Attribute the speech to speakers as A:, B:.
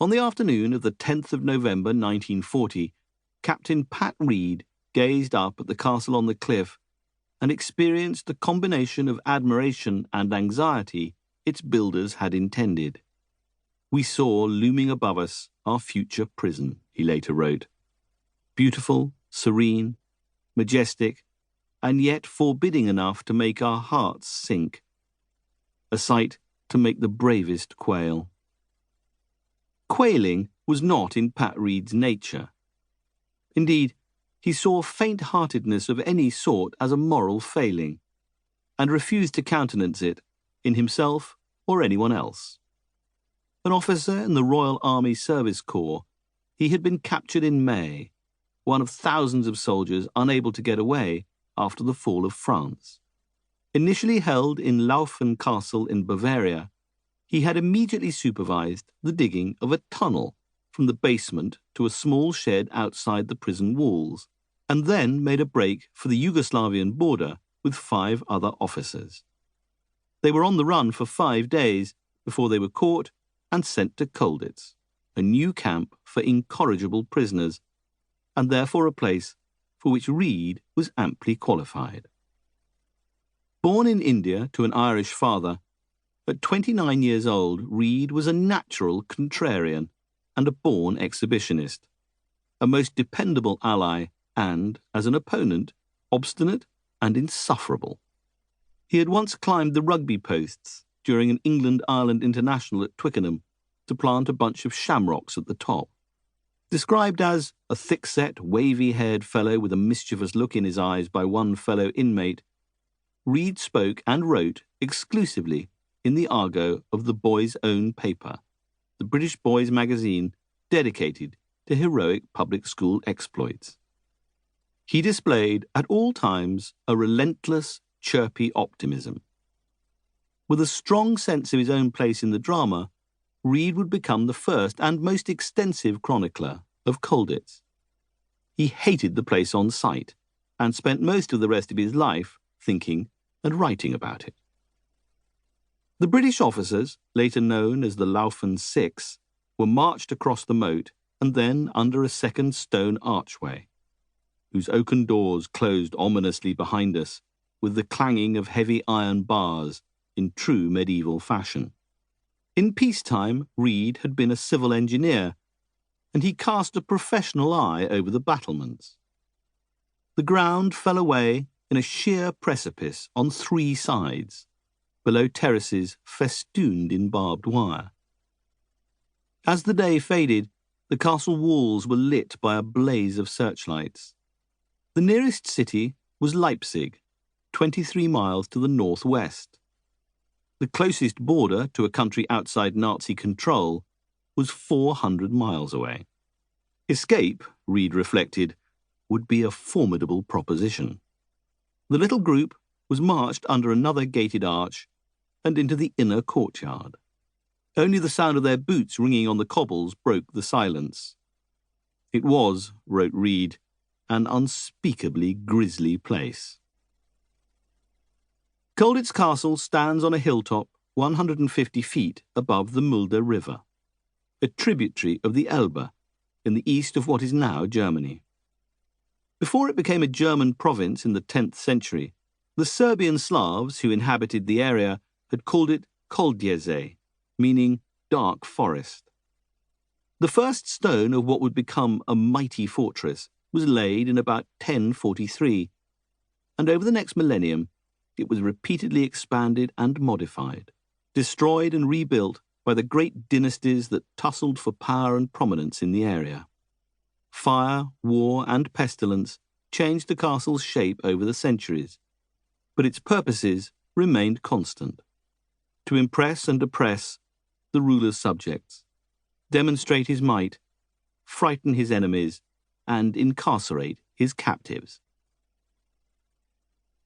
A: On the afternoon of the 10th of November 1940, Captain Pat Reed gazed up at the castle on the cliff and experienced the combination of admiration and anxiety its builders had intended. "We saw looming above us our future prison," he later wrote. "Beautiful, serene, majestic, and yet forbidding enough to make our hearts sink. A sight to make the bravest quail." Quailing was not in Pat Reed's nature. Indeed, he saw faint-heartedness of any sort as a moral failing, and refused to countenance it in himself or anyone else. An officer in the Royal Army Service Corps, he had been captured in May, one of thousands of soldiers unable to get away after the fall of France. Initially held in Laufen Castle in Bavaria, he had immediately supervised the digging of a tunnel from the basement to a small shed outside the prison walls, and then made a break for the Yugoslavian border with 5 other officers. They were on the run for 5 days before they were caught and sent to Colditz, a new camp for incorrigible prisoners, and therefore a place for which Reed was amply qualified. Born in India to an Irish father, at 29 years old, Reed was a natural contrarian and a born exhibitionist, a most dependable ally and, as an opponent, obstinate and insufferable. He had once climbed the rugby posts during an England-Ireland international at Twickenham to plant a bunch of shamrocks at the top. Described as a thick-set, wavy-haired fellow with a mischievous look in his eyes by one fellow inmate, Reed spoke and wrote exclusively in the argot of the boys' own paper, the British Boys magazine dedicated to heroic public school exploits. He displayed at all times a relentless, chirpy optimism. With a strong sense of his own place in the drama, Reed would become the first and most extensive chronicler of Colditz. He hated the place on sight and spent most of the rest of his life thinking and writing about it. The British officers, later known as the Laufen Six, were marched across the moat and then under a second stone archway, whose oaken doors closed ominously behind us with the clanging of heavy iron bars in true medieval fashion. In peacetime, Reed had been a civil engineer, and he cast a professional eye over the battlements. The ground fell away in a sheer precipice on 3 sides, below terraces festooned in barbed wire. As the day faded, the castle walls were lit by a blaze of searchlights. The nearest city was Leipzig, 23 miles to the northwest. The closest border to a country outside Nazi control was 400 miles away. Escape, Reed reflected, would be a formidable proposition. The little group was marched under another gated arch and into the inner courtyard. Only the sound of their boots ringing on the cobbles broke the silence. It was, wrote Reed, an unspeakably grisly place. Colditz Castle stands on a hilltop 150 feet above the Mulde River, a tributary of the Elbe in the east of what is now Germany. Before it became a German province in the 10th century, the Serbian Slavs who inhabited the area had called it Colditz, meaning dark forest. The first stone of what would become a mighty fortress was laid in about 1043, and over the next millennium it was repeatedly expanded and modified, destroyed and rebuilt by the great dynasties that tussled for power and prominence in the area. Fire, war, and pestilence changed the castle's shape over the centuries, but its purposes remained constant: to impress and oppress the ruler's subjects, demonstrate his might, frighten his enemies, and incarcerate his captives.